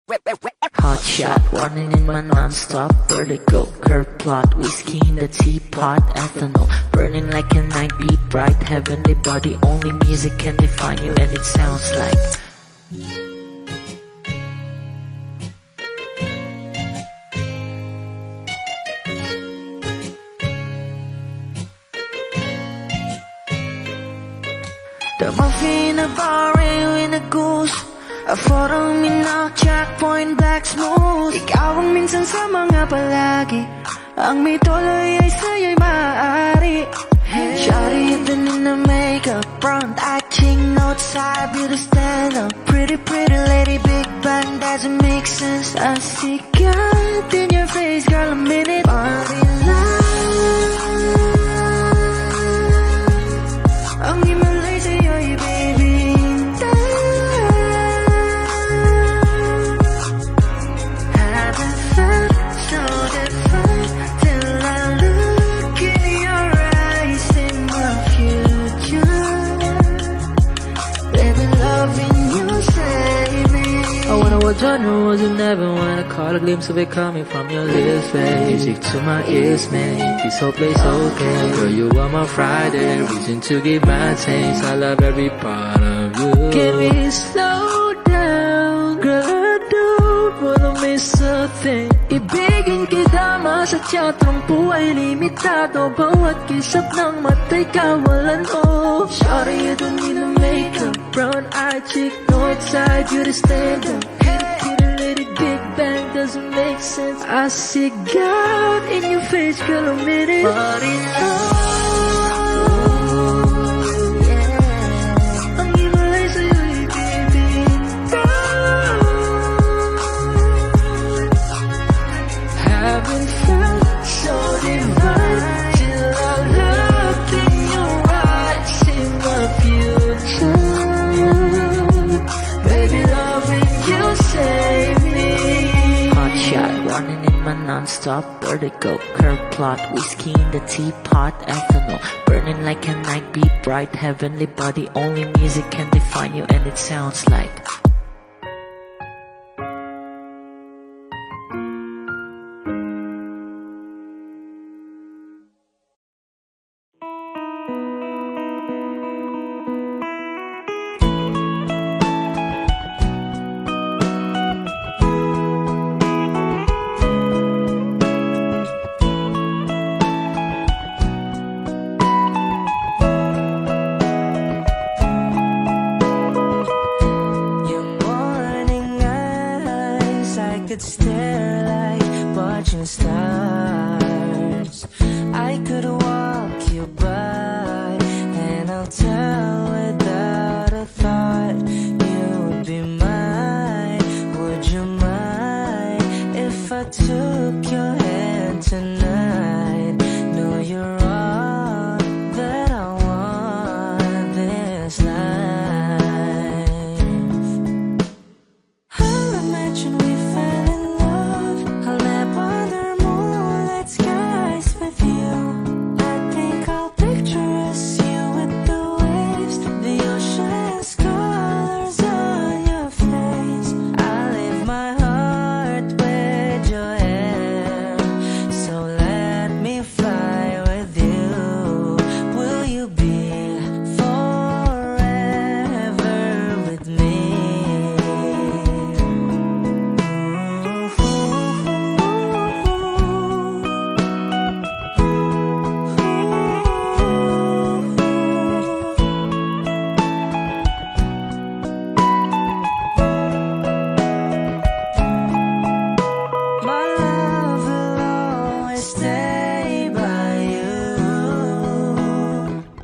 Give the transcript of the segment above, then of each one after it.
Hot shot, running in my non-stop vertical. Curve plot, whiskey in the teapot, ethanol burning like a night beat bright. Heavenly body, only music can define you, and it sounds like the muffin in a bar in a goose. A photo mina, checkpoint, black smooth. Ikaw ang minsan sa mga palagi. Ang may tuloy ay sa'yo'y maaari. Shawty even in the makeup, front acting, outside, beauty stand up. Pretty, pretty lady, big bang, doesn't make sense. I see God in your face, girl, a minute. Body love. Ang himalay sa'yo'y baby. Genre was in heaven when I caught a glimpse of it coming from your lips, babe. Music to my ears, man. This whole place okay. Girl, you are my Friday, reason to give my taste. I love every part of you. Can we slow down, girl? I don't wanna miss a thing. Ibigin kita, masadya trangpo ay limitado. Bawat kisap ng mata'y kawalan, oh. Shawty, you don't need a makeup. Brown-eyed chick, north-side, you to stand up. Big bang doesn't make sense. I see God in your face, girl, a minute. Body love, yeah. Ang himalay sa'yo'y baby. Haven't felt so divine till I looked in your eyes, in my future. Baby, loving you save me. Hot shot, running in my non-stop vertical. Curve plot, whiskey in the teapot, ethanol burning like a night beat bright. Heavenly body, only music can define you, and it sounds like stare like watching stars. I could walk you by, and I'll tell without a thought you would be mine. Would you mind if I took your hand tonight? No, you're all that I want this life. I'll imagine we fell in love. I'll nap under moonlit skies with you. I think I'll picture us, you with the waves, the ocean's colors on your face. I leave my heart with your hair, so let me fly with you. Will you be forever with me? My love will always stay by you.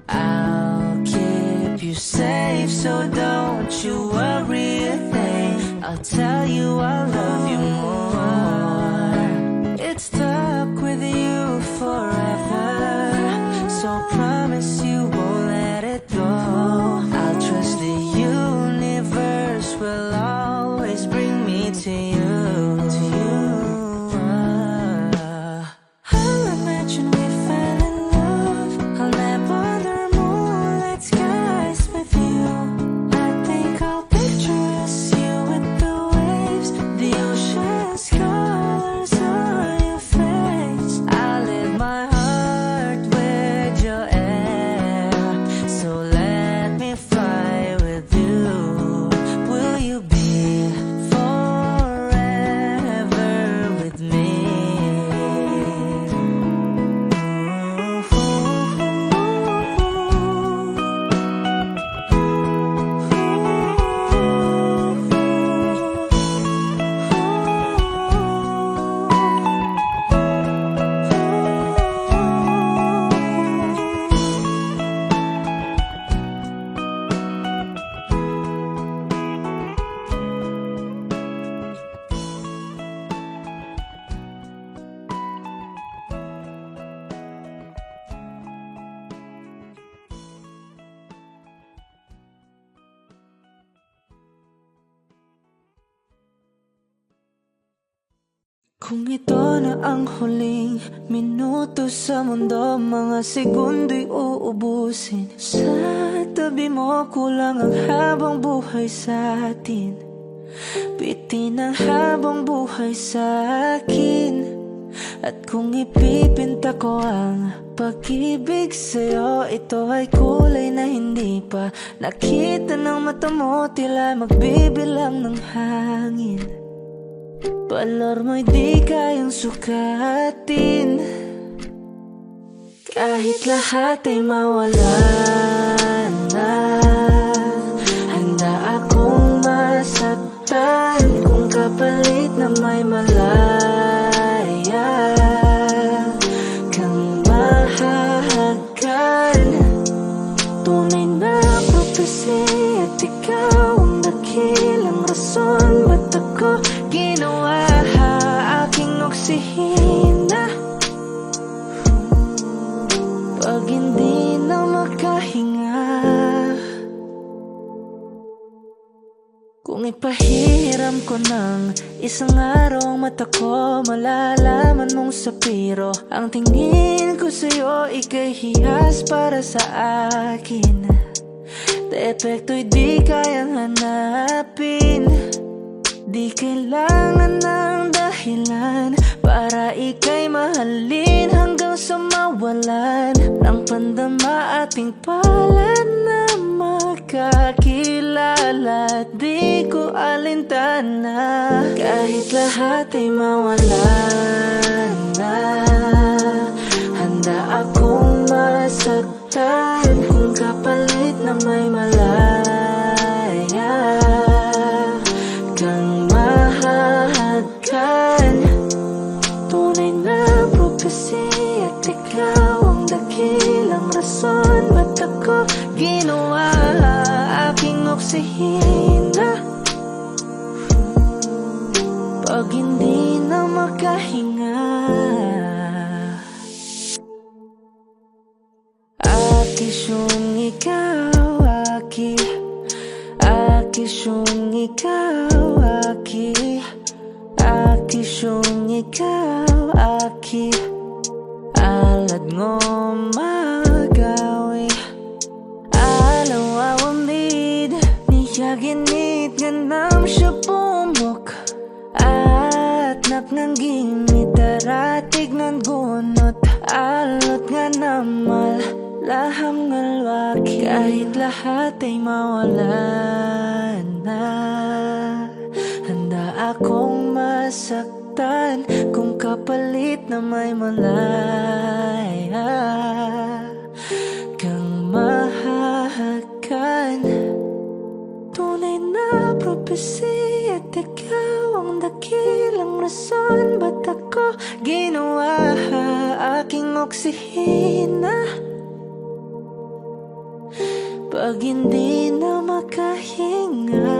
I'll keep you safe, so don't you worry a thing. I'll tell you I love you more. It's stuck with you forever, so promise you won't let it go. I'll trust the universe will always bring me to you. I'll imagine we fell in love. I'll nap under moonlit skies with you. I think I'll picture us, you with the waves, the Kung ito na ang huling minuto sa mundo, mga segundo'y uubusin. Sa tabi mo kulang ang habang buhay sa atin. Bitin ang habang buhay sa akin. At kung ipipinta ko ang pag-ibig sa'yo, ito ay kulay na hindi pa nakita ng mata mo, tila magbibilang ng hangin. Balor mo'y di kayang sukatin, kahit lahat ay mawala na. Handa akong masaktan kung kapalit na may malaya kang mahahagkan. Tunay na prophecy at ikaw ang dakilang rason ba't ako ginawa aking oksihina. Pag hindi na makahinga, kung ipahiram ko ng isang araw ang mata ko, malalaman mong sapiro ang tingin ko sa'yo, ika'y hiyas para sa akin. Depekto'y di kayang hanapin, di kailangan ng dahilan para ika'y mahalin hanggang sa mawalan ng pandama ating palad na makakilala. Di ko alintana kahit lahat ay mawalan na. Handa akong masaktan kung kapalit na may malaya kang mahahagkan. Tunay na prophecy at ikaw ang dakilang rason ba't ako ginawa aking oksihina. Pag hindi na makahinga, akisyong ikaw, akisyong ikaw, akisyong ikaw, alad ngo magawi alaw awamid niyaginit ganam siya pumok at napnanggimit daratig ng gunot alot nga namal laham ngalwaki. Kahit lahat ay mawalan na, handa akong masaktan kung kapalit na may malaya kang mahahagkan. Tunay na prophecy at ikaw ang dakilang rason ba't ako ginawa aking oksihina. Pag hindi na makahinga,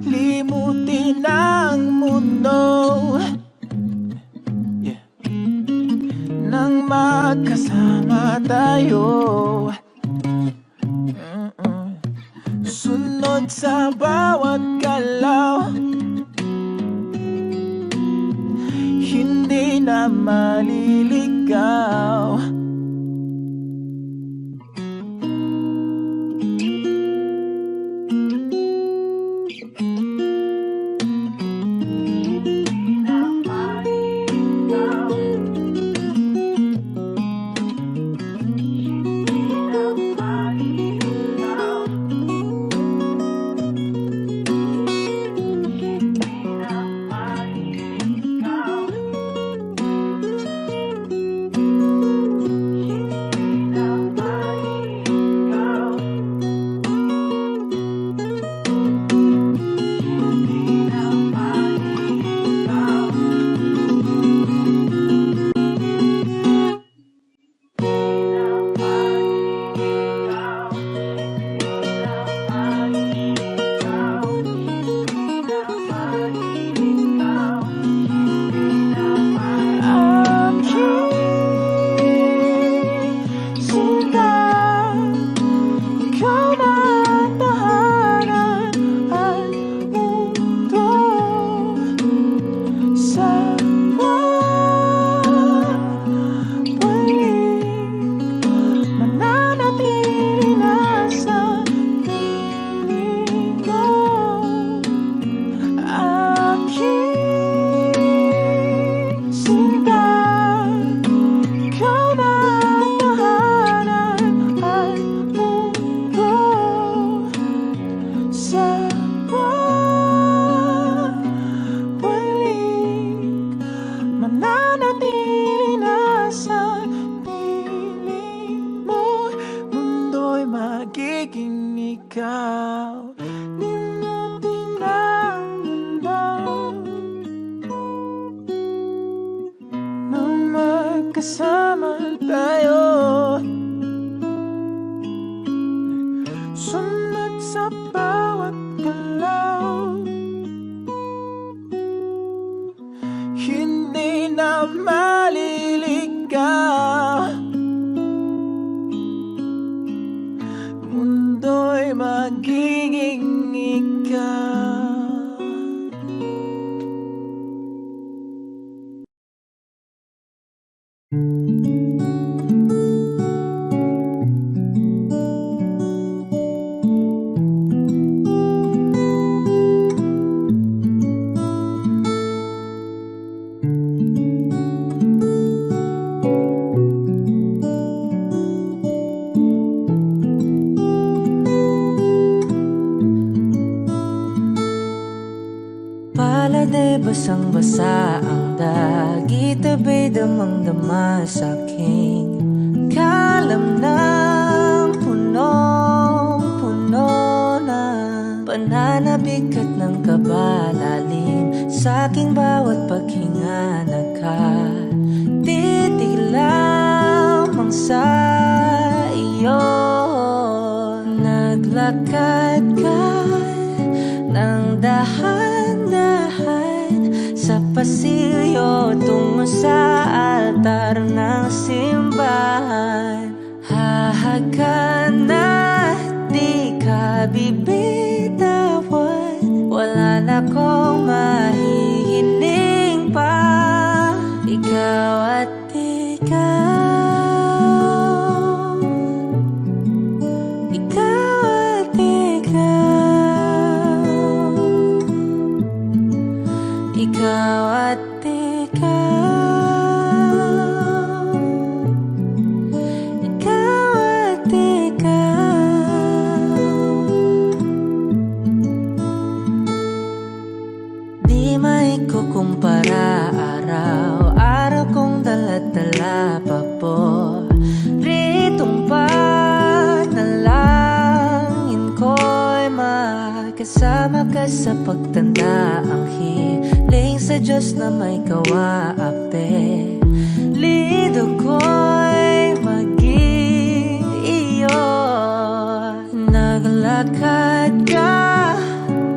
limutin ang mundo, yeah, nang magkasama tayo. Sunod sa bawat galaw, hindi na maliligaw. Magiging ikaw, limutin ang mundo, nang magkasama tayo. Sunod sa bawat galaw, hindi na maliligaw. Mundo'y magiging ikaw. Palade basang-basa ang dagit, abay damang-dama sa'king kalamnang punong-puno na pananabik at ng kabalalim sa'king bawat paghinga. Nakatitig lamang sa iyo, naglakad ka ng dahan-dahan sa pasilyo tungo sa altar ng simbahan. Hahagan at di ka bibitawan, wala na kong mahihiling pa. Ikaw at ikaw, ikaw at ikaw, ikaw at ikaw, ikaw at ikaw. Di maikukumpara, araw-araw kong dala-dala pa po ritong panalangin ko'y makasama ka sa pagtanda. Ang hiling sa Diyos na may kawaape, lido ko'y maging iyo. Naglakad ka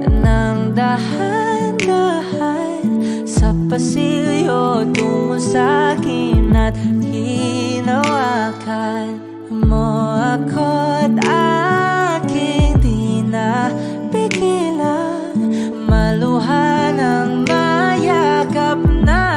ng dahan-dahan sa pasilyo tungo sa'kin at hinawakan mo ako't aking di na pigilan, maluhan ang mayakap na.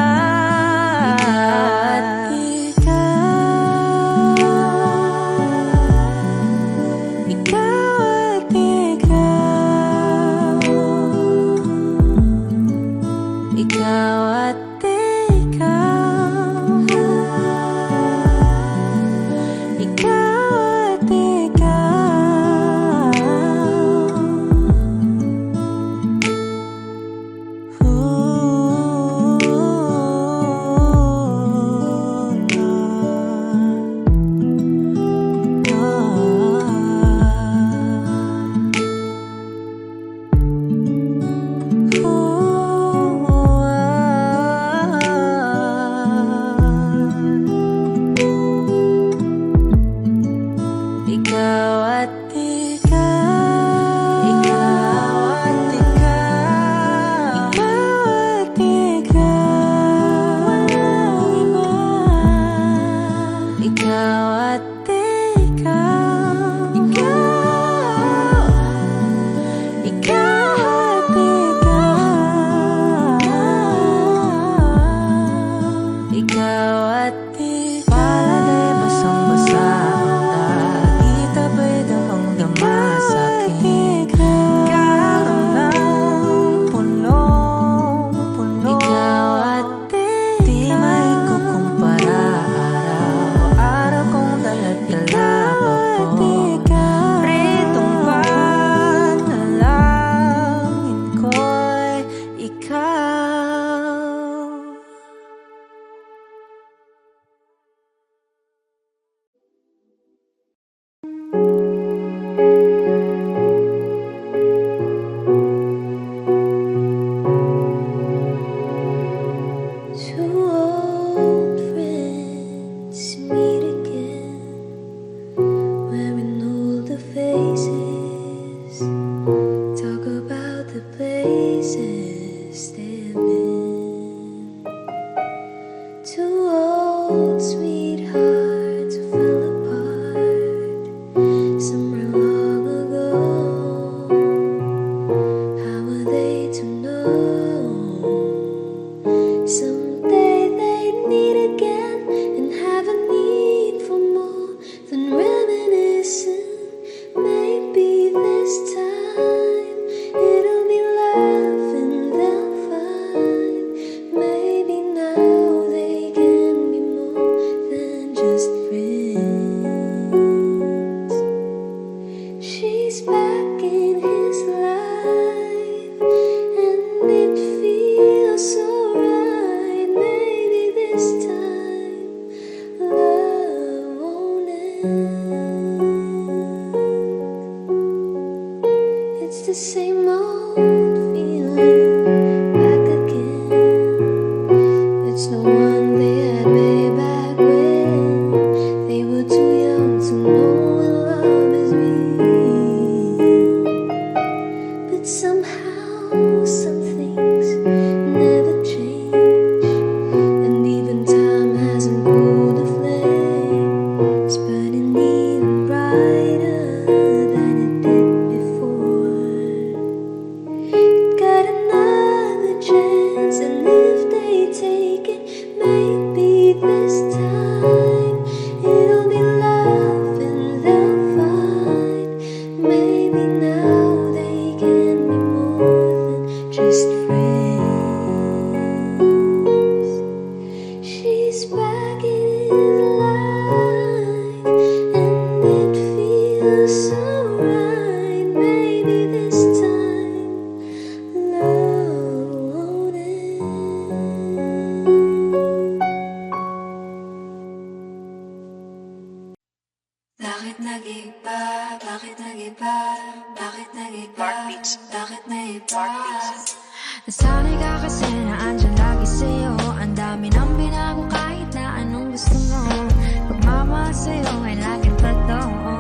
Nasanay ka kasi na andyan lagi sa'yo. Ang dami nang binago kahit na anong gusto mo. Pagmamahal sa'yo ay laging totoo.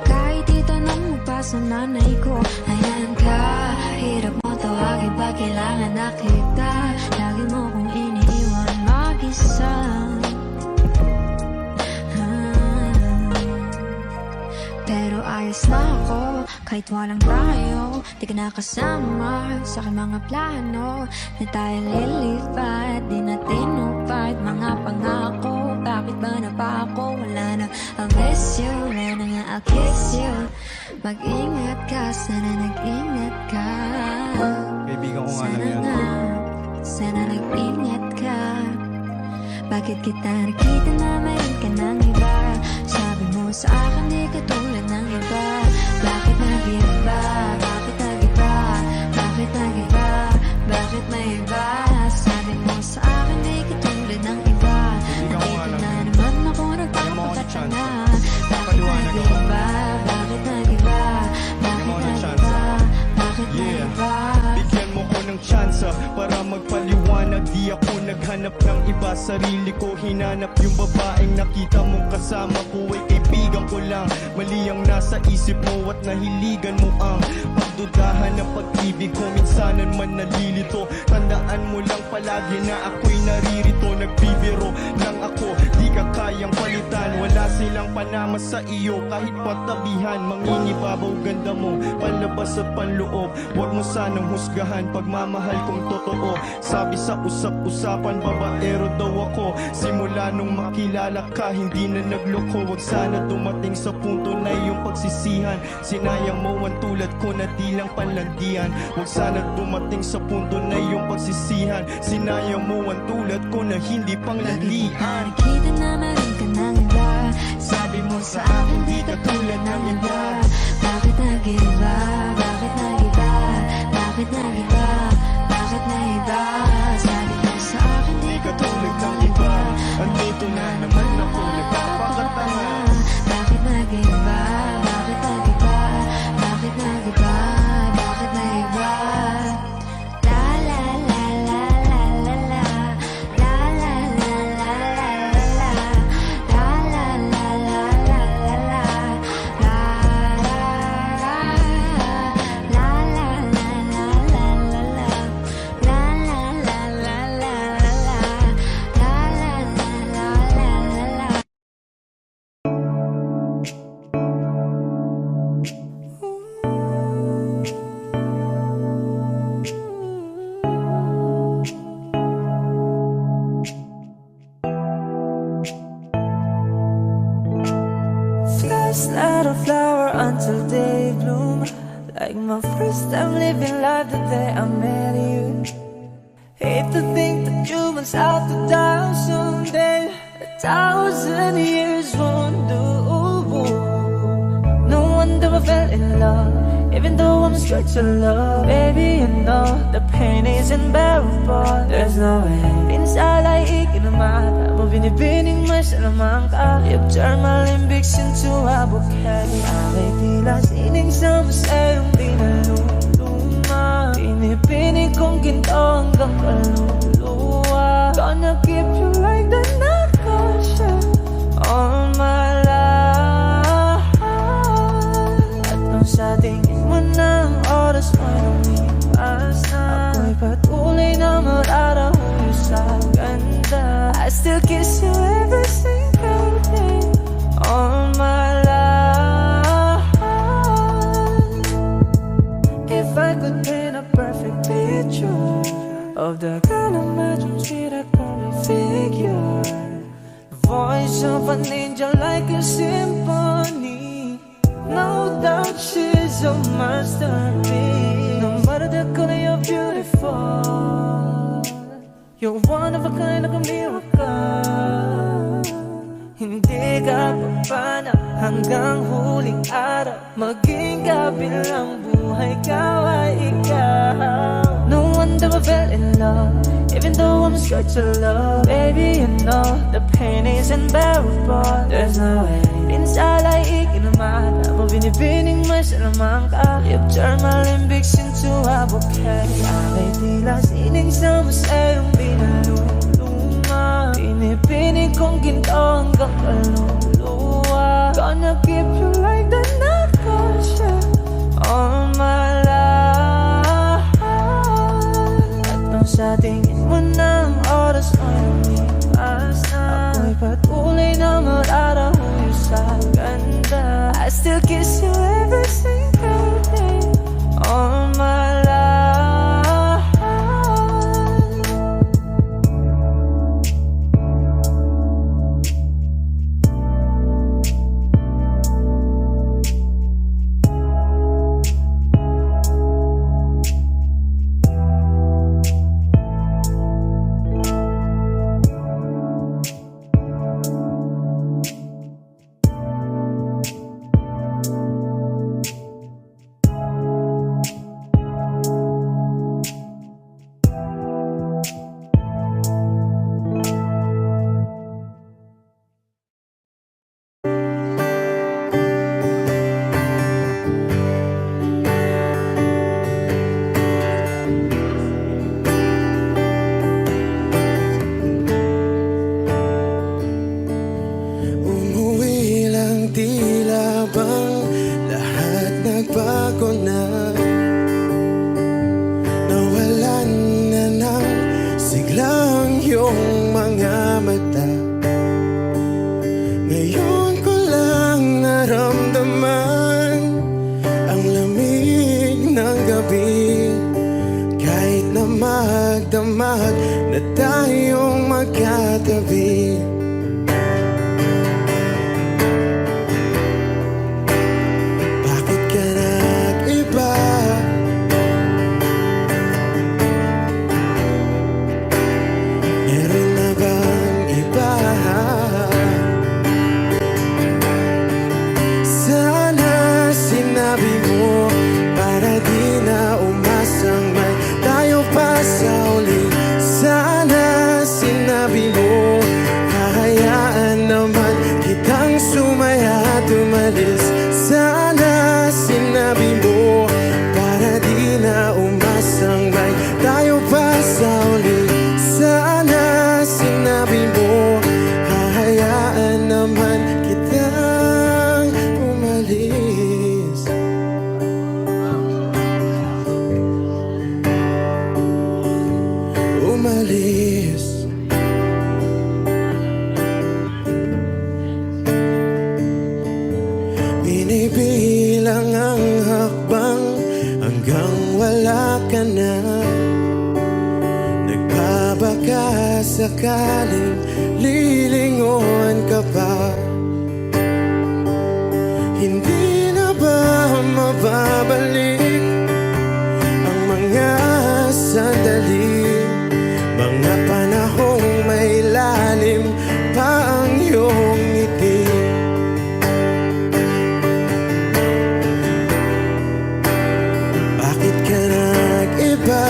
Kahit itanong mo pa sa nanay ko, ayan ka, hirap mo tawagin pag kailangan na kita. Lagi mo kong iniiwan mag-isa. Pero ayos na ako, kahit walang tayo. Di ka nakasama sa aking mga plano. Na tayo lilipat, di natin upad mga pangako. Bakit ba na pa ako? Wala na, I'll miss you. Wala na nga, I'll kiss you. Mag-ingat ka, sana nag-ingat ka. Kaibigan ko nga lang Sana yan. nga, sana nag-ingat ka. Bakit kita nakita na mayroon ka ng iba? Sabi mo sa akin di ka tulad ng iba. Bakit nag-iba? Bakit nag-iba? Bakit nag-iba? Bakit may iba? Sabi mo sa akin di ka tulad ng iba. Nakita na naman ako nagpapakata na. Bakit nag-iba? Bakit nag-iba? Bakit nag-iba? Bakit nag-iba? Bigyan mo ko ng tsansa para magpaliwanag. Di ako naghanap ng iba, sarili ko hinanap. Yung babaeng nakita mong kasama ko ay kaibigan ko lang. Mali ang nasa isip mo at nahiligan mo ang pagdudahan ng pag-ibig ko. Minsanan man nalilito, tandaan mo lang palagi na ako'y naririto. Nagbibiro lang ako, di ka kayang palitan. Wala silang panama sa iyo kahit patabihan. Manginibabaw ganda mo, palabas at panloob. Huwag mo sanang husgahan pagmamahal kong totoo. Sabi sa usap-usapan, babaero daw ako. Simula nung makilala ka, hindi na nagloko. Huwag sana dumating sa punto na iyong pagsisihan. Sinayang mo ang tulad ko na di lang panlandian. Huwag sana dumating sa punto na iyong pagsisihan. Sinayang mo ang tulad ko na hindi panglalian. Nakita na meron ka ng iba. Sabi mo sa akin di ka tulad ng iba. Bakit nag-iba? Bakit nag-iba? Bakit nag-iba? Bakit nag-iba? Sabi mo sa akin di ka tulad ng iba. Andito na naman ako nagpapakatanga. Bakit nag-iba? Bakit nag-iba? Bakit nag-iba? Bakit nag-iba? La la la la la la la. La la la la la la la. La la la la la la la. La la la. La la la la la la la. La la la la la la la. La la la la la la la. Flowers not a flower until they bloom. Like my first time living life the day I met you. Hate to think that you must have to die someday. 1,000 years won't do. No wonder I fell in love, even though I'm straight to love. Baby, you know the pain is unbearable. There's no way pinsa laikin naman mo binibining may salamang ka. You've turned my limbics into a bouquet. Ako'y tila sining sa museyong pinaluluma. Pinipinig kong ginto hanggang kaluluwa. Gonna keep you like the night shine all my life. At nung sa tingin mo ng oras mo'y lumipas na, ako'y patuloy na mararahuyo sa ganda. I still kiss you every single day all my life. If I could paint a perfect picture of the kind of magic sweet I call me figure, the voice of an angel like a symphony. No doubt she's a masterpiece. No matter the color, you're beautiful. You're one of a kind, like a miracle. Hindi ka papana hanggang huling araw. Maging kabilang buhay ka ay ikaw. No wonder I fell in love, even though I'm scared to love. Baby, you know the pain is unbearable. There's no way pinsalaikin naman mo binibining may salamang ka. You've turned my limbics into a bouquet. Ako'y tila sining sa museyong pinaluluma. Pinipinig kong ginto hanggang kaluluwa. Gonna keep you like the night shine all my life. Sa tingin mo ng oras ay lumipas na. Ako'y patuloy na mararahuyo sa ganda. I still kiss you every single day all my life. Umuwi lang, tila bang lahat nagbago na. Nawalan na ng siglang iyong mga mata. Ngayon ko lang naramdaman ang lamig ng gabi. Kahit na magdamag na tayong magkatabi. Bakit ka nag-iba? Meron na bang iba? Sana sinabi mo para di na umasang may tayo pa sa uli. Sana sinabi mo hahayaan naman kitang sumaya at umalis. Sana sinabi mo para di na umasang may tayo pa sa uli. Sana sinabi mo hahayaan naman kitang umalis. Umalis. Binibilang ang hakbang hanggang wala ka na. Nagbabaka sakaling lilingon ka pa. Hindi na ba mababalik ang mga sandali, mga panahong may lalim pa ang iyong ngiti? Bakit ka nag-iba?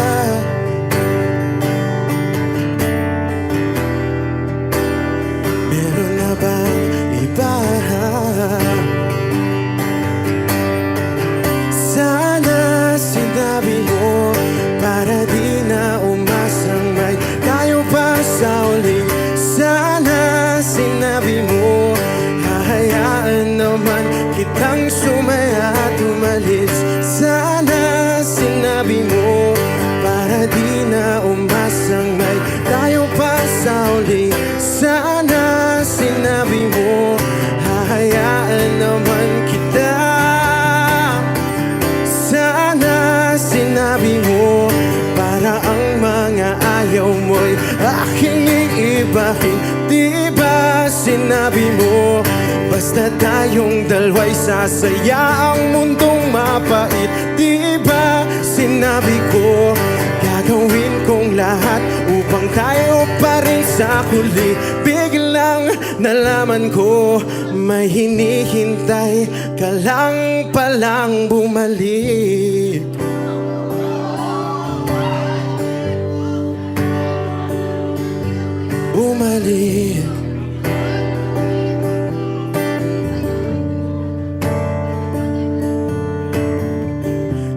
Meron na bang iba? Sana sinabi mo para di na umasang may tayo pa sa uli. Sana sinabi mo hahayaan naman kitang sumaya at umalis. Sana sinabi mo para di na umasang may tayo pa sa uli. Sana sinabi mo hahayaan naman kita. Sana sinabi mo para ang mga ayaw mo'y aking iibahin. Di ba sinabi mo basta tayong dalawa'y sasaya ang mundong mapait? Di ba sinabi ko gagawin kong lahat upang tayo pa rin sa huli? Biglang nalaman ko may hinihintay ka lang palang bumalik. Bumalik.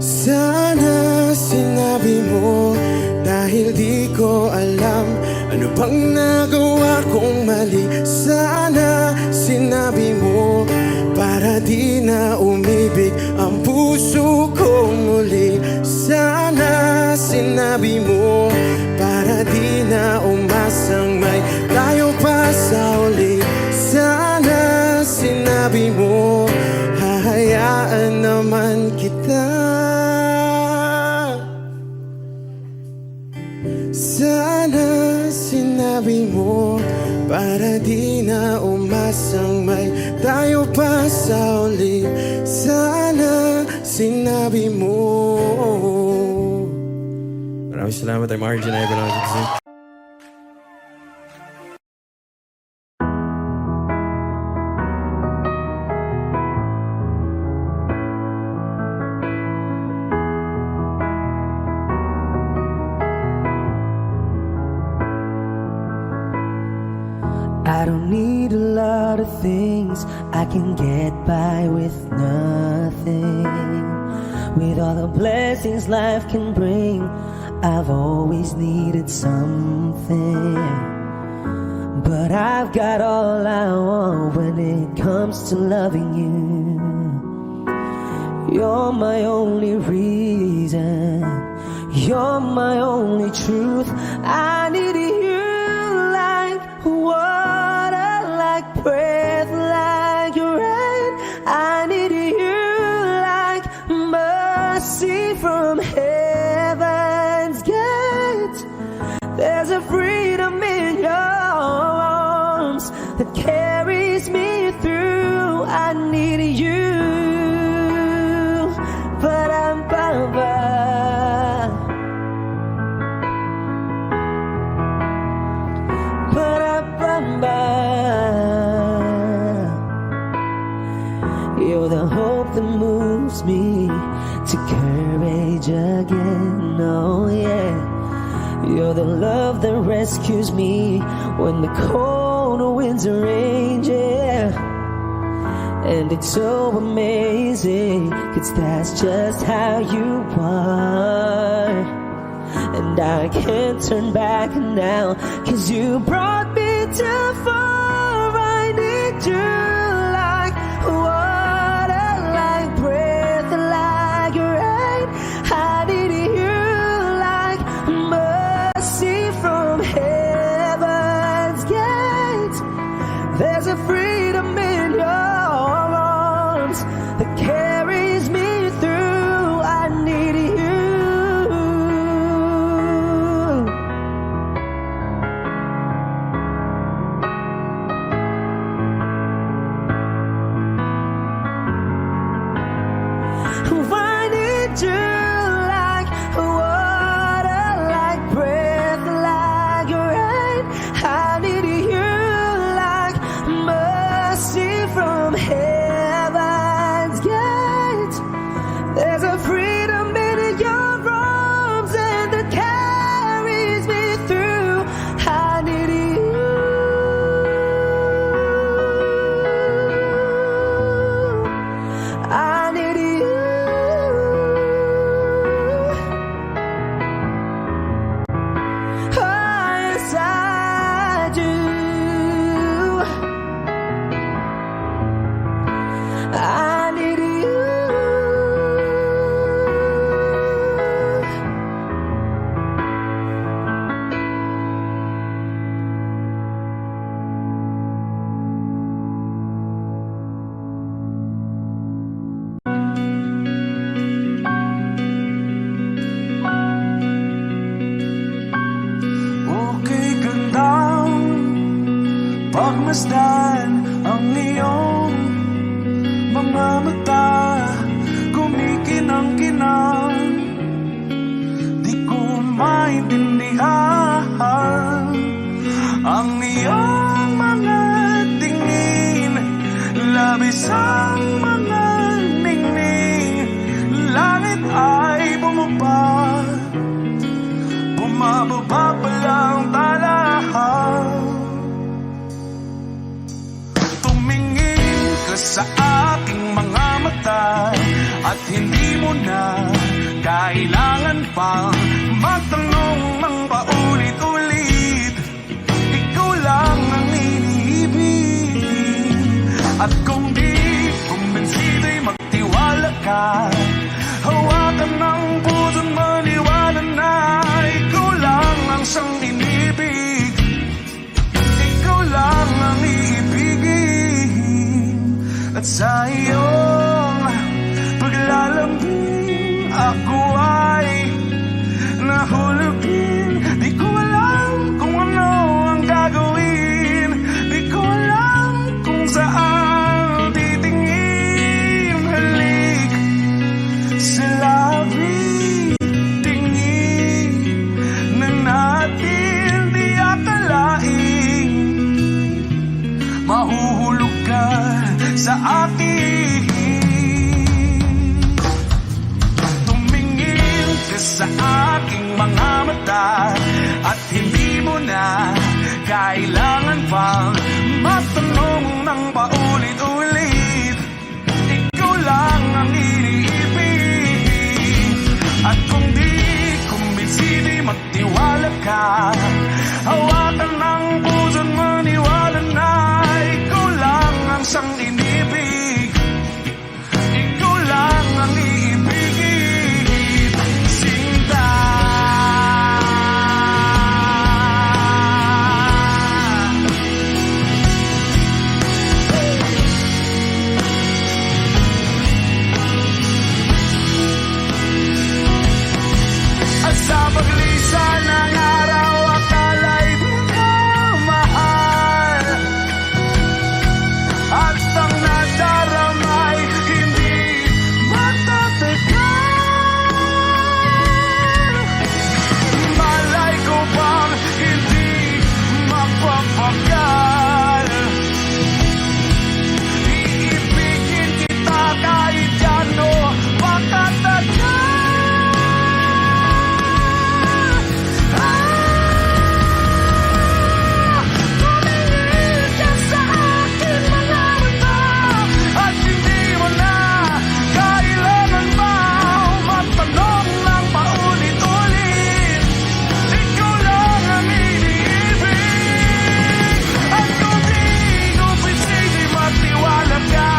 Sana sinabi mo dahil di ko alam ano bang nagawa kong mali. Sana sinabi mo para di na umibig ang puso ko muli. Sana sinabi mo para para di na umasang may tayo pa sa uli. Sana sinabi mo, hahayaan naman kita. Sana sinabi mo, para di na umasang may tayo pa sa uli. Sana sinabi mo. Maraming salamat, I'm Arjun Ivan. I don't need a lot of things, I can get by with nothing. With all the blessings life can bring, I've always needed something. But I've got all I want when it comes to loving you. You're my only reason, you're my only truth. I need you like water, like breath, like rain. I need you like mercy from heaven's gate. There's a freedom in your arms that carries me through. I need you, but I'm You're the hope that moves me to courage again, oh yeah. You're the love that rescues me when the cold winds rage, yeah. And it's so amazing, 'cause that's just how you are. And I can't turn back now, 'cause you brought me too far. I need you like water, like breath, like rain. I need you like mercy from heaven's gate. There's a freedom in your arms that carries me through. I need you. I need you like water, like breath, like rain. I need you like mercy from heaven's gate. There's a freedom in your arms and that carries me through. I need you. I need you. Oh, yes, I do. I need you. Okay, gandang pagmasdan ang iyong mga mata, kumikinang-kinang. Di ko maintindihan ang iyong mga tingin, labis ang mga ningning. Langit ay bumaba, bumababa pa lang talahan. Tumingin ka sa aking mga mata at hindi mo na kailangan pang magtanong ng paulit-ulit. Ikaw lang ang iniibig, at kung di kumbinsido'y magtiwala ka. Hawakan ng puso't maniwala na ikaw lang ang siyang At sa iyong paglalambing ako ay nahulugin. Di ko alam kung ano ang gagawin, di ko alam kung saan titingin. Halik sa labi, tingin na natin di akalain. Mahuhulog ka sa akin. Tumingin ka sa aking mga mata at hindi mo na kailangan pang matanong ng paulit-ulit. Ikaw lang ang iniibig. At kung di kumbinsi, di magtiwala ka. Hawakan ng puso't maniwala na ikaw lang ang siyang inibig. Ikaw lang ang iibigin, Sinta. At sa paglisan ng araw, akala'y di ka mahal. At ang nadaramay hindi matatagal. Malay ko bang hindi mapapagal. Iibigin kita kahit gano makatagal. Tumingin ka sa akin mga mata at hindi mo na kailangan pa matanong ng paulit-ulit. Ikaw lang ang iniibig. At kung di kumbinsi, di magtiwala ka.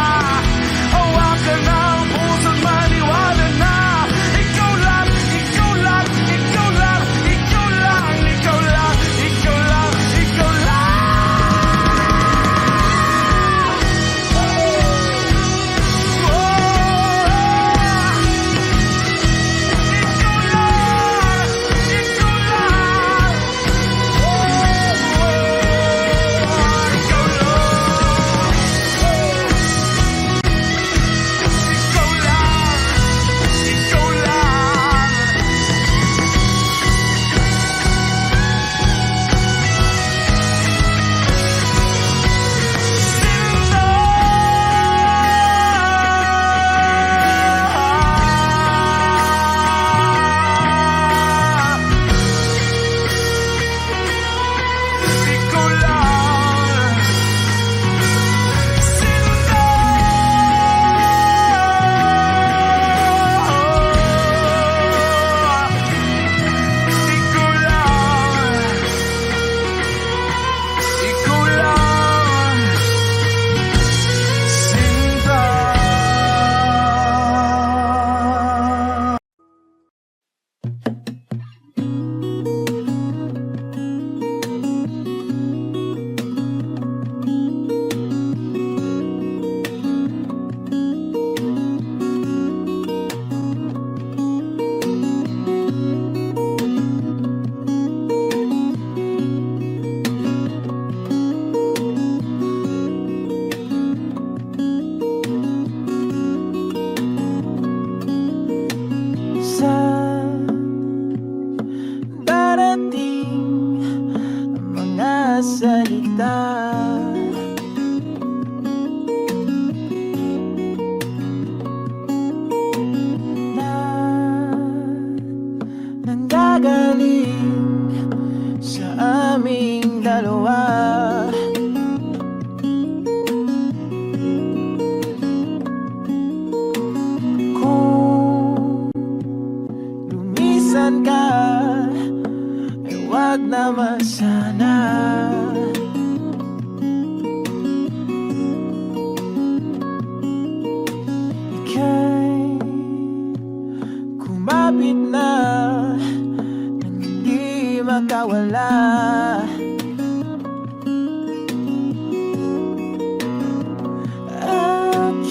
Hawakan ng puso't maniwala na ikaw lang, ikaw lang, ikaw lang, ikaw lang, ikaw lang, ikaw lang, ikaw lang. Sa darating mga salita, na nanggagaling sa aming dalawa. Kung lumisan ka, ay wag naman sana. Ika'y kumapit na nang hindi makawala. At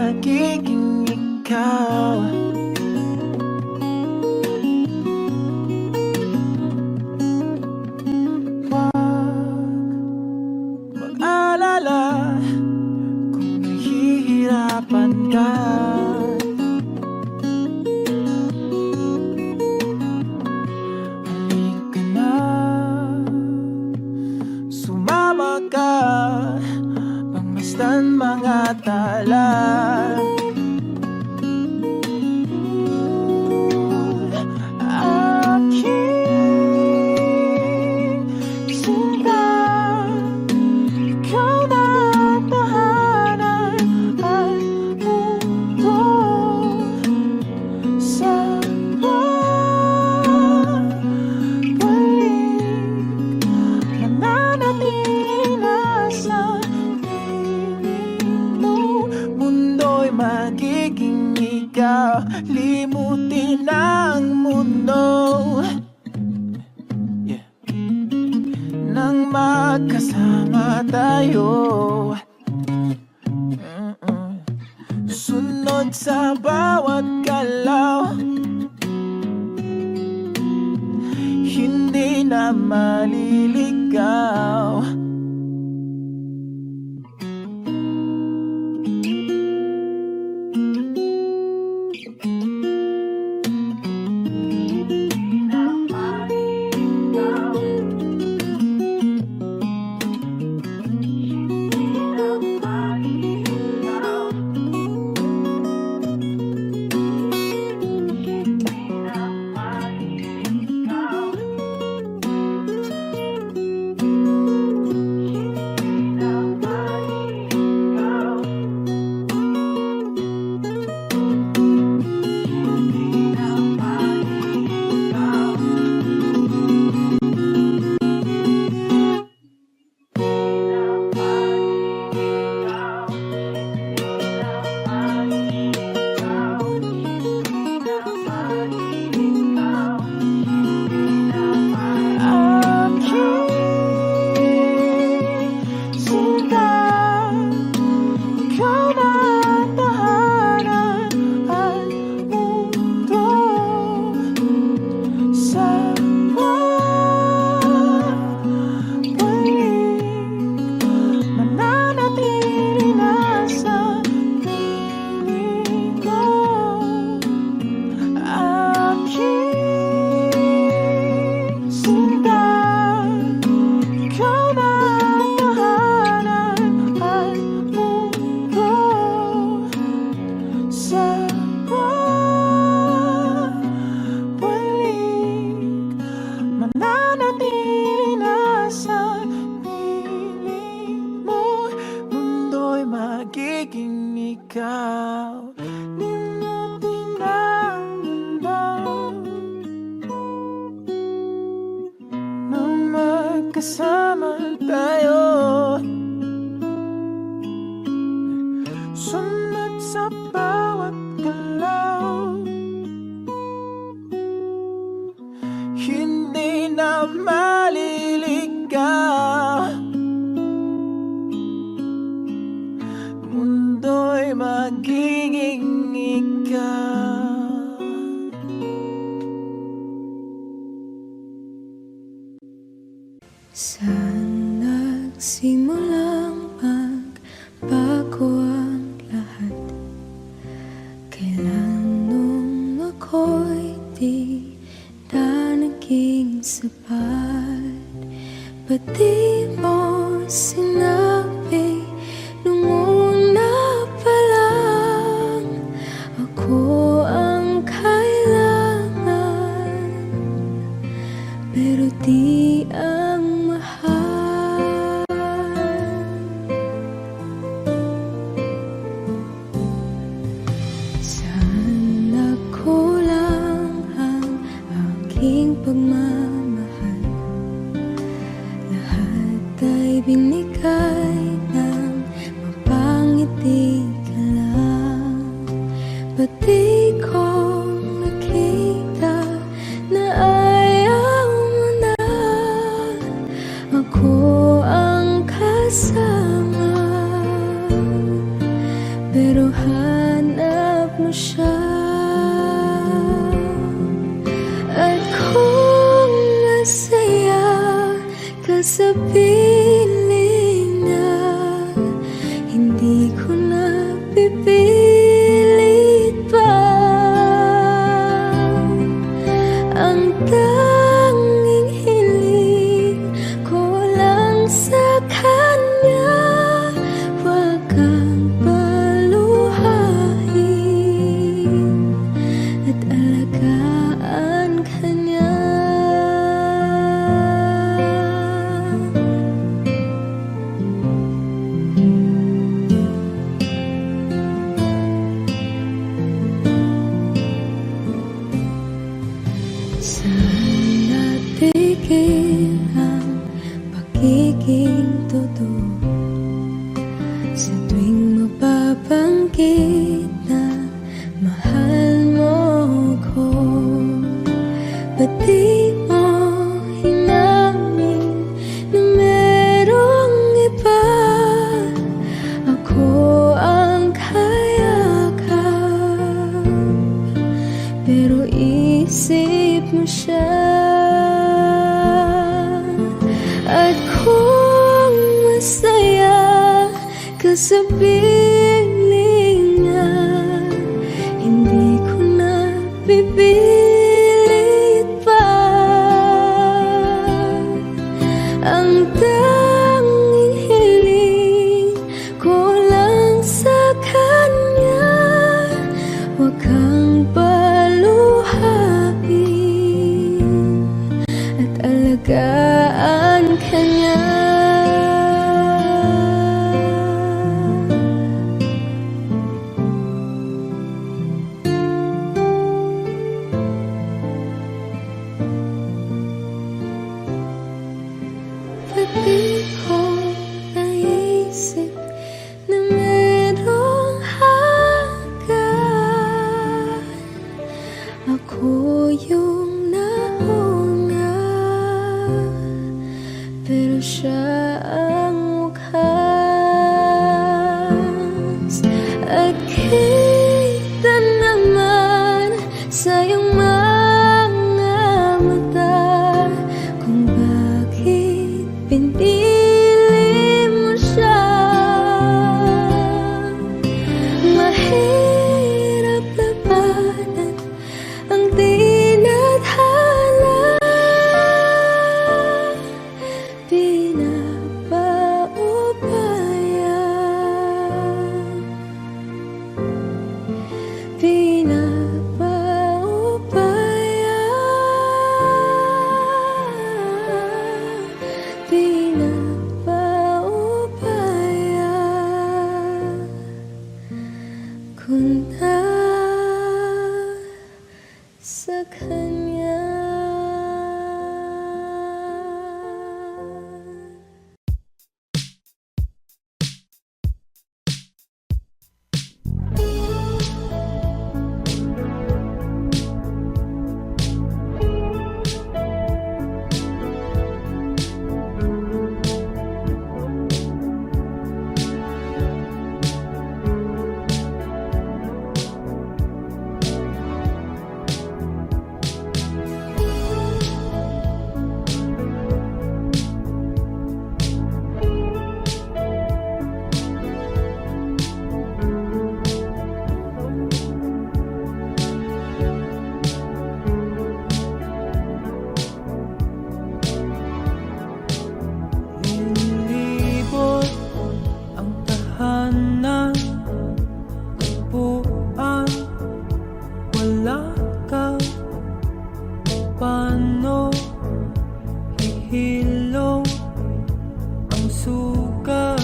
magiging ikaw. Mag-alala kung nahihirapan ka. Halika na, sumama ka, pagmasdan mga tala. Aking sinta, ikaw na ang tahanan at mundo sa pagbalik. Mananatili na sa piling mo, mundo'y magiging ikaw. Limutin ang mundo nang magkasama tayo. Sunod sa bawat galaw, hindi na maliligaw. Magiging ikaw, limutin ang mundo nang magkasama tayo. Sunod sa bawat galaw, hindi na maliligaw. Mundo'y magiging ikaw. Saan nagsimulang magbago ang lahat? Kailan nung ako'y di na naging sapat? Ba't di mo sinabi nung una pa lang ako sa piling niya. Hindi ko na pipilit pa. Ang tanging hiling ko lang sa kanya, huwag kang paluhain at alagaan ka niya. Pati ko naisip na merong hanggan, ako yung nauna, pero siya ang wakas. At kita naman sa iyong mga mata kung bakit pinili mo siya. Mahirap labanan ang tinadhana, pinapaubaya ko na sa kanya. Nilibot ang tahanan, tagpuan, wala ka. Paano hihilong ang suka,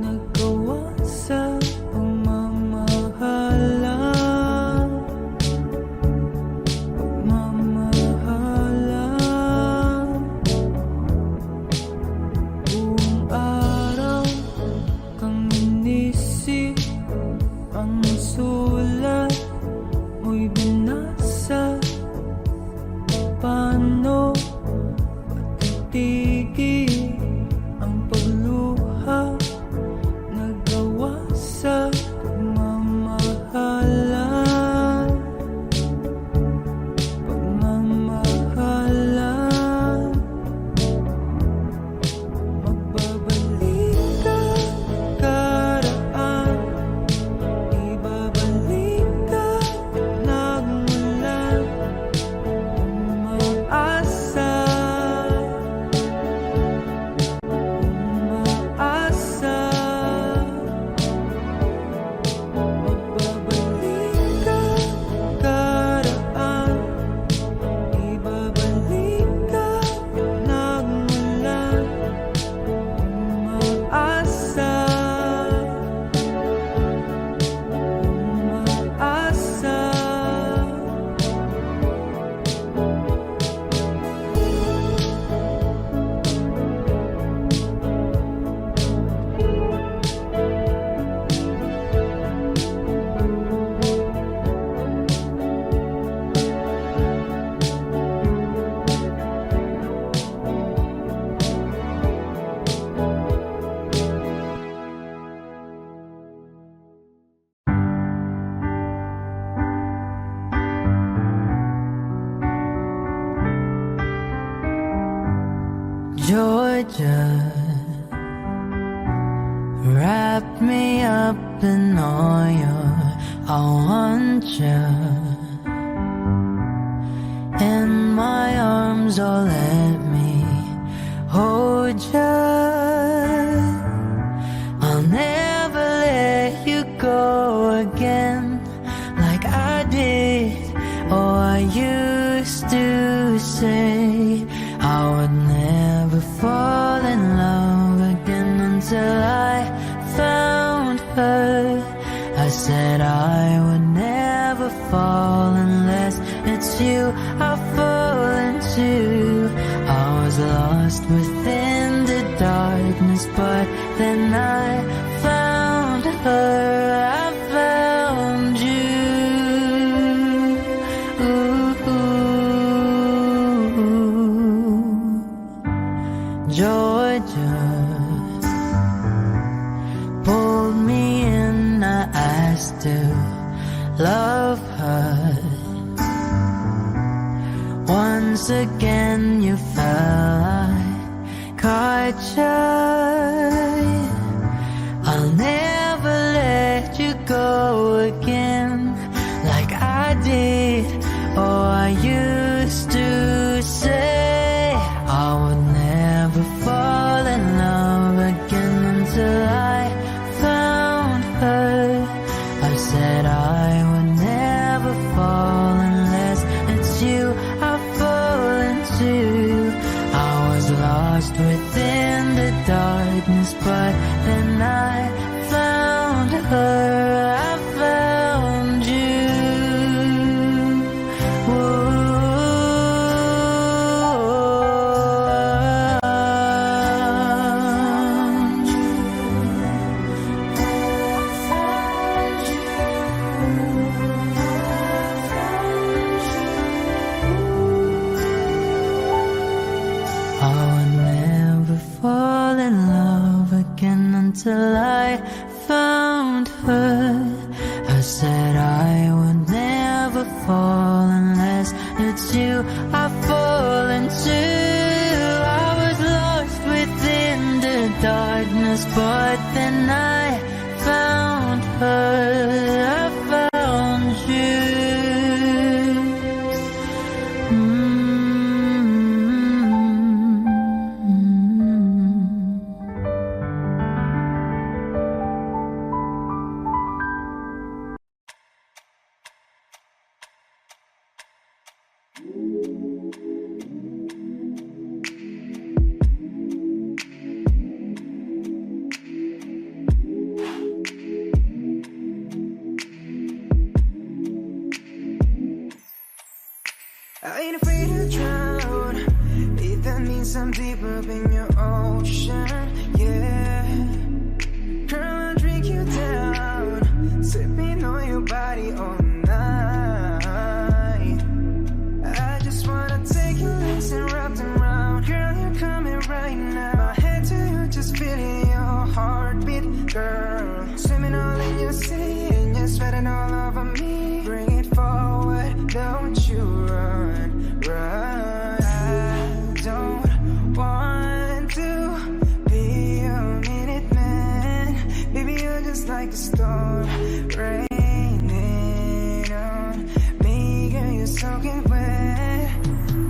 nagawa sa pagmamahalan, pagmamahalan. Buong araw kang inisip, ang sulat mo'y binasa. Paano patitigil ang pagluha, nagawa sa pagmamahalan, pagmamahalan. Magbabalik ka karaan, ibabalik ka nagmulan. Umaasa, umaasa. Magbabalik ka karaan, ibabalik ka nagmulan. Umaasa, umaasa. Georgia, right wrap me up in all your, I want you in my arms, oh let me hold you. I'll never let you go again like I did. Oh, I used to say I would never fall in love again until I found her. I said I would never fall unless it's you I fall into. I was lost within the darkness, but then I found her. I found you. Georgia pulled me in, I asked to love her. Once again you fell, I caught you. I'll never let you go again like I did. Oh, I used to say I would never fall in love again until I found her. I said I would never fall unless it's you I fall into. I was lost within the darkness, but then I found her. I found you. I would never fall in love again until I found her. I said I would never fall unless it's you I fall into. I was lost within the darkness, but then I found her. I found you. I ain't afraid to drown, if that means I'm deep up in your ocean, yeah. Girl, I'll drink you down, sipping on your body all night. I just wanna take your legs and wrap them round. Girl, you're coming right now. My head to you, just feeling your heartbeat, girl. Swimming all in your sea, and you're sweating all over me. Bring it forward, don't you run, run. I don't want to be a minute man. Baby, you're just like a storm raining on me. Girl, you're soaking wet.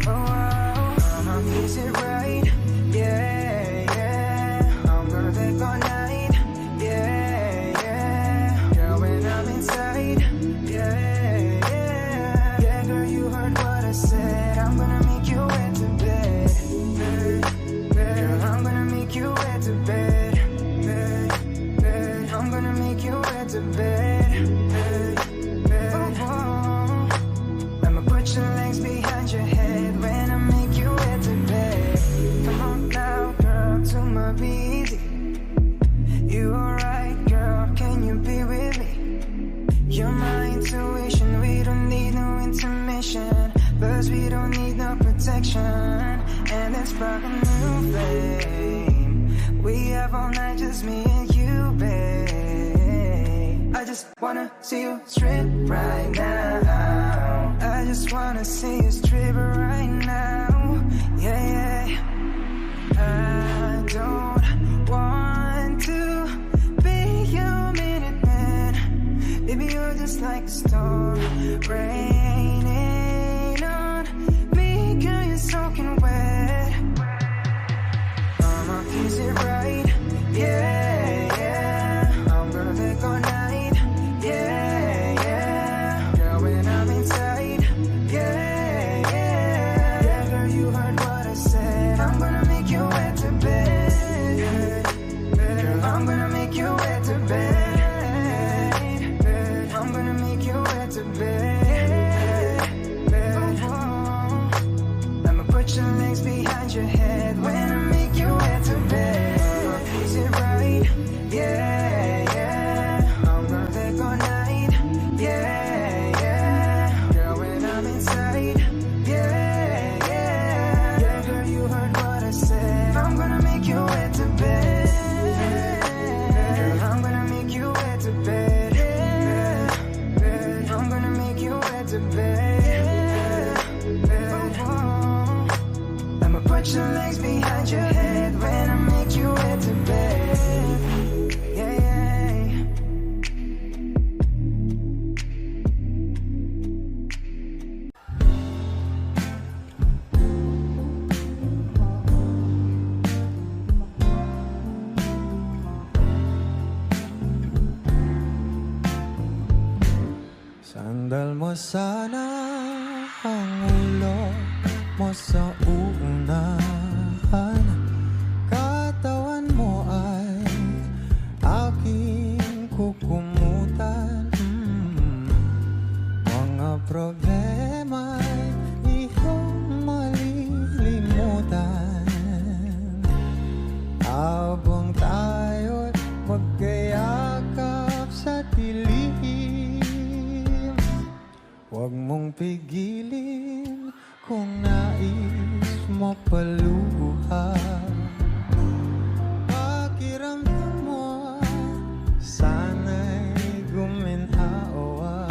Oh, I'ma fix it right. Yeah, yeah. I'm gonna take all night. Yeah, yeah. Girl, when I'm inside. Yeah, yeah. Yeah, girl, you heard what I said. I'm gonna make you wet to bed. Girl, I'm gonna make you wet to bed. I'm gonna make you wet to bed. Oh, oh. I'ma put your legs behind your head when I make you wet to bed. Come on now, girl, to my easy. You alright, girl? Can you be with me? You're my intuition. We don't need no intermission. Plus we don't need no protection. And let's spark a new flame. We have all night, just me and you, babe. I just wanna see you strip right now. I just wanna see you strip right now. Yeah, yeah. I don't want to be you're just like a storm raining on me. Girl, you're soaking wet. Is it right? Yeah, yeah. I'm gonna take all night. Yeah, yeah. Girl, when I'm inside. Yeah, yeah. Yeah, girl, you heard what I said. I'm gonna make you wet to bed. Girl, I'm gonna make you wet to bed. I'm gonna make you wet to bed. I'ma put your legs behind your head when I make you wet to bed. Is it right? Yeah, yeah. I'm gonna take all night. Yeah, yeah. Girl, when I'm inside. Yeah, yeah. Yeah, girl, you heard what I said. I'm gonna make you wet to bed. Girl, I'm gonna make you wet to bed. I'm gonna make you wet to bed. I'ma put your legs behind your head when I make you wet to bed. Yeah, yeah. Sandal mo sana ang ulo mo sa uunahan. Katawan mo ay aking kukumutan. Mga problema'y iyong malilimutan. Habang tayo'y magkayakap sa dilim, huwag mong pigilin kung nais mo paluha. Pakiramdam mo sana'y guminhawa.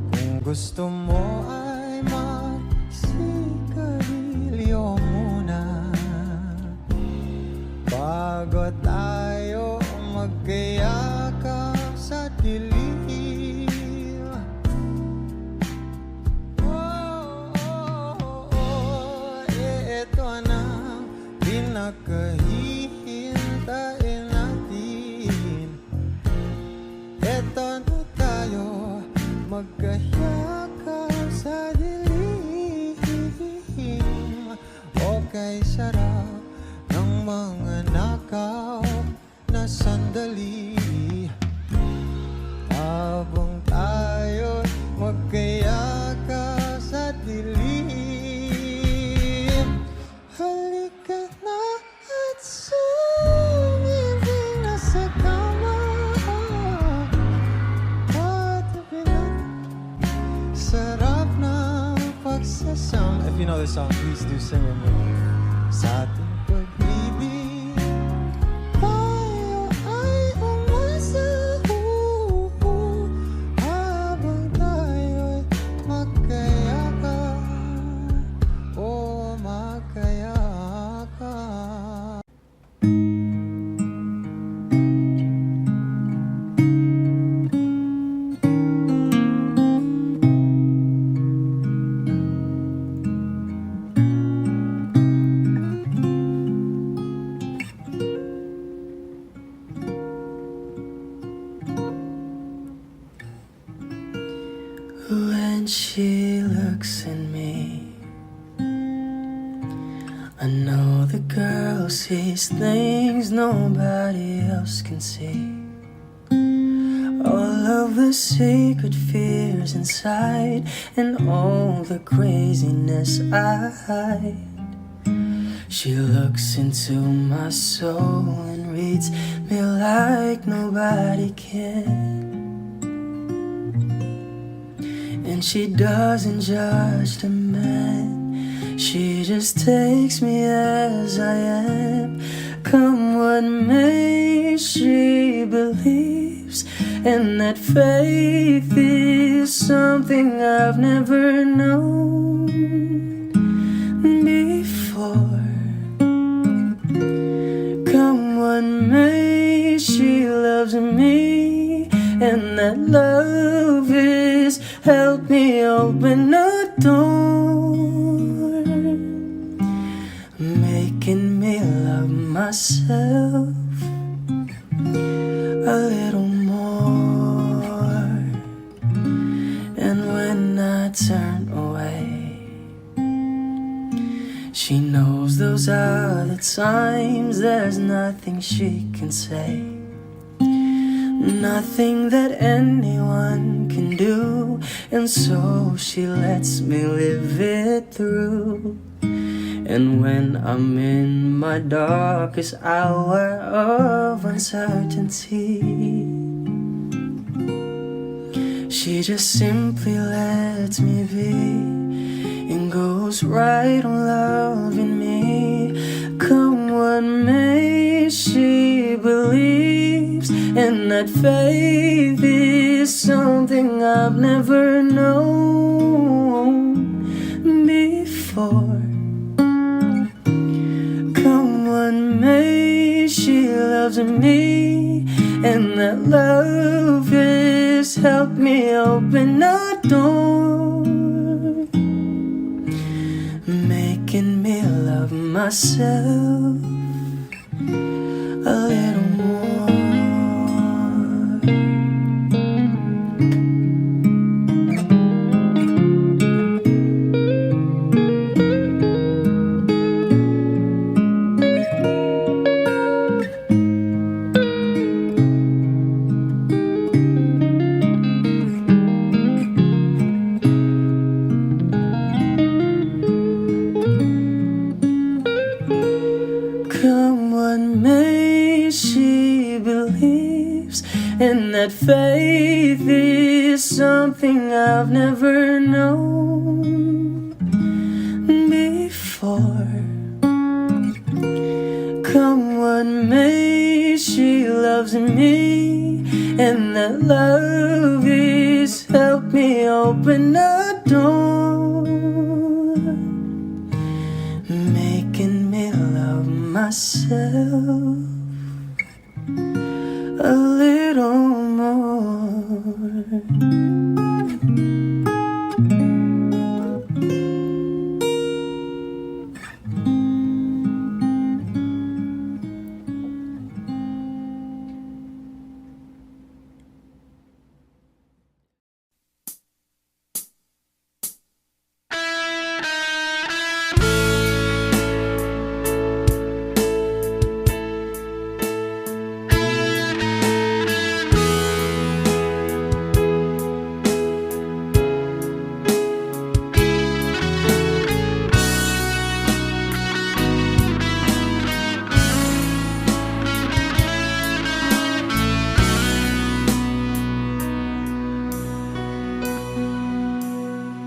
Kung gusto mo ay magsigarilyo muna bago tayo magkayakap sa dilim. Pinakahihintayin natin. Eto na tayo magkayakap sa dilim. Okay, sarap ng mga nakaw na sandali. Habang tayo magkayakap sa dilim. Halika na at sumibig na sa kama. Patabi na, sarap ng pagsasama. If you know this song, please do sing with me. Sa ating pag-ibig, tayo ay umasa. Habang tayo'y magkayakap. Oh, magkayakap. When she looks at me, I know the girl sees things nobody else can see. All of the secret fears inside and all the craziness I hide. She looks into my soul and reads me like nobody can. And she doesn't judge the man, she just takes me as I am. Come what may, she believes, and that faith is something I've never known before. Come what may, she loves me, and that love is help me open a door, making me love myself a little more. And when I turn away, she knows those are the times there's nothing she can say, nothing that anyone can do, and so she lets me live it through. And when I'm in my darkest hour of uncertainty, she just simply lets me be and goes right on loving me. Come what may, she believes, and that faith is something I've never known before. Come what may, she loves me, and that love has helped me open a door, making me love myself a little more. Come what may, she believes, and that faith is something I've never known before. Come what may, she loves me, and that love is helped me open a door, making me love myself a little more.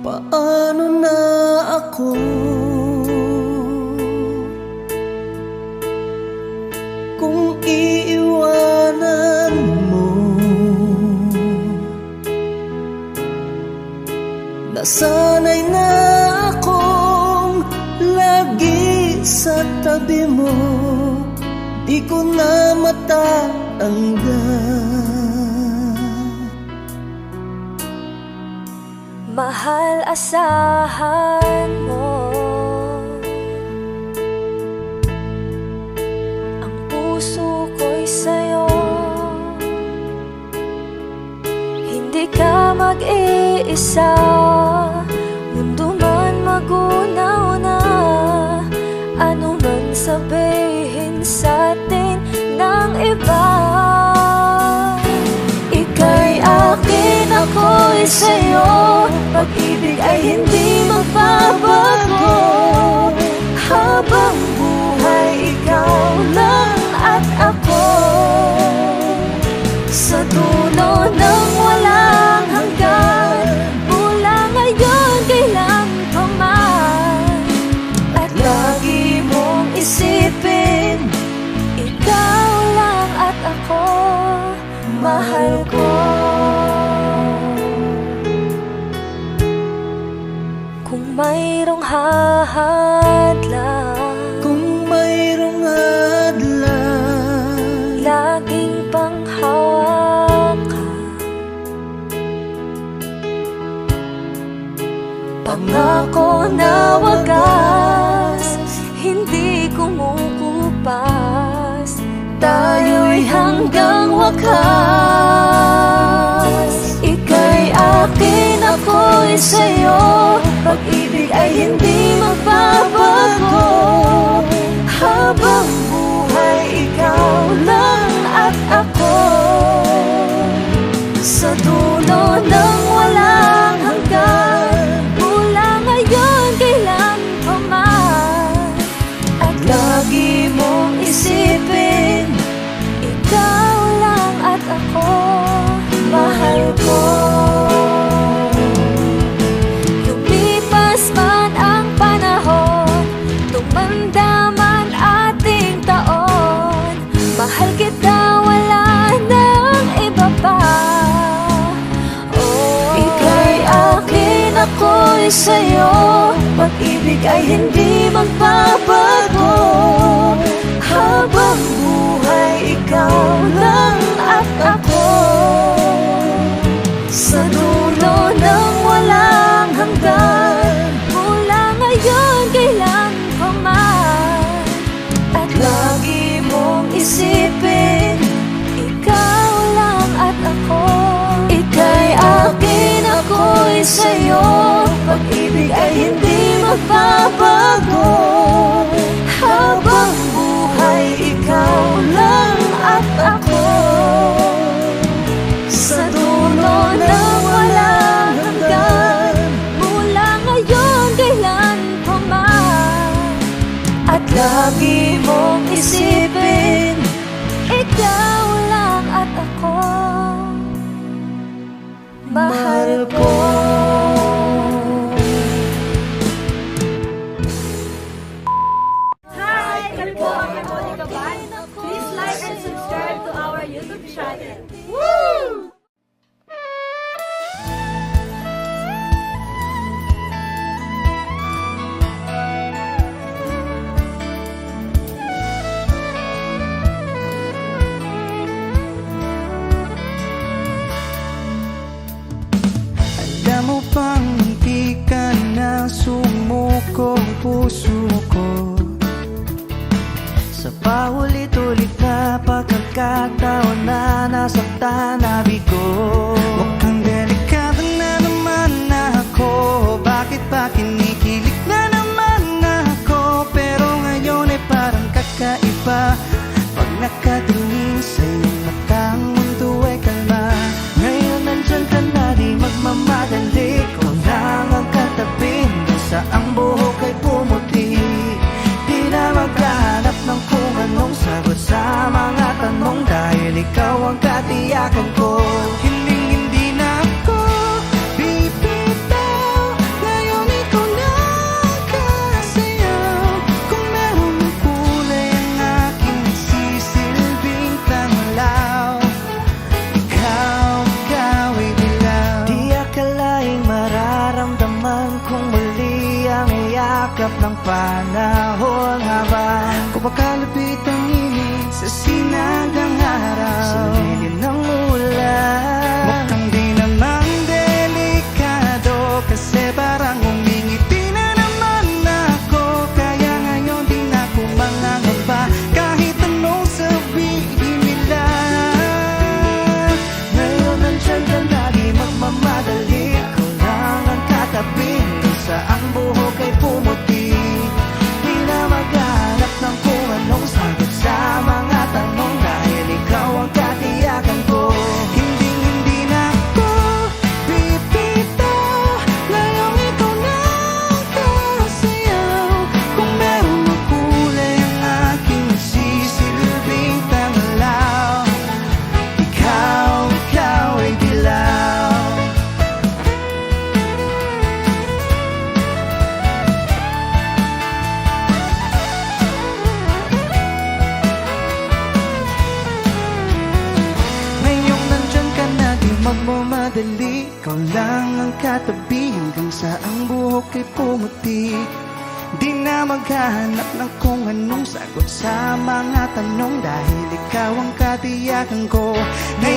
Paano na ako kung iiwanan mo? Nasanay na akong lagi sa tabi mo, di ko na matatanggal. Mahal, asahan mo ang puso ko'y sa'yo. Hindi ka mag-iisa, mundo man magunaw na, ano man sabihin sa'tin ng iba. Ika'y akin, ako'y sa'yo, pag-ibig ay hindi magbabago. Habang buhay, ikaw lang at ako, sa dulo ng walang hanggan, mula ngayon kailan pa man. At lagi mong isipin, ikaw lang at ako, mahal ko. Kung mayroong hahadlang, Kung mayroong hadlang, laging panghawakan, wakas. Ika'y akin, ako'y sa'yo. Pag-ibig ay hindi magbabago. Habang buhay, ikaw lang at ako. Sa dulo ng walang hanggan, mula ngayon kailan pa man. At lagi mong isipin, ikaw lang at ako, mahal ko. Lumipas man ang panahon, tumanda man ating taon, mahal kita, wala nang iba pa. Ika'y akin, ako'y sa'yo. Pag-ibig ay hindi magbabago. Habang buhay, ikaw lang at ako. Sa dulo ng walang hanggan, mula ngayon kailan pa man. At lagi mong isipin, ikaw lang at ako. Ika'y akin, ako'y sa'yo. Pag-ibig ay hindi magbabago. Habang buhay, ikaw lang at ako. Sa dulo ng walang hanggan, mula ngayon kailan pa man. At lagi mong isipin, ikaw lang at ako, mahal ko. Hi! Kami po ang Monica Band. Please like and subscribe to our YouTube channel. Woo! Alam mo bang hindi ka na sumuko ang puso ko? Sa paulit-ulit na pagkakataon na nasaktan na bigo. Mukhang delikado na naman ako. Bakit ba kinikilig na naman ako? Pero ngayon ay parang kakaiba. Pag nakatingin sa iyong mata, ang mundo ay kalma. Ngayon nandyan ka na, di magmamadali. Kung lang ang katabi, sa ang buhok ay pumuti. Di na maghanap ng kung anong sagot sa mga tanong, dahil ikaw ang katiyakan ko. Hindi na ako bibitaw. Ngayon ikaw na kasayaw. Kung meron ng kulay ang aking nagsisilbing tanglaw, ikaw ay dilaw. Di akalaing mararamdaman kung muli ang yakap ng panahon, habang kumakalapit ang init sa sinagang araw, sa lilim ng ulan. Mukhang di naman delikado, kasi parang umingiti na naman ako. Kaya ngayon di na ako mangangamba, kahit anong sabihin nila. Ngayon nandyan ka na, di magmamadali. Ikaw lang ang katabi, kung saan buhok ay pumuti. Di na maghanap ng kung anong sagot sa mga tanong, dahil ikaw ang katiyakan ko. Hindi na ako bibitaw. Ngayon ikaw na kasayaw. Kung meron ng kulay ang aking nagsisilbing tanglaw, ikaw ay dilaw. Ngayong nandyan ka na, di magmamadali. Ikaw lang ang katabi, hanggang sa ang buhok ay pumuti. Di na maghahanap ng kung anong sagot sa mga tanong, dahil ikaw ang katiyakan ko. Ngayon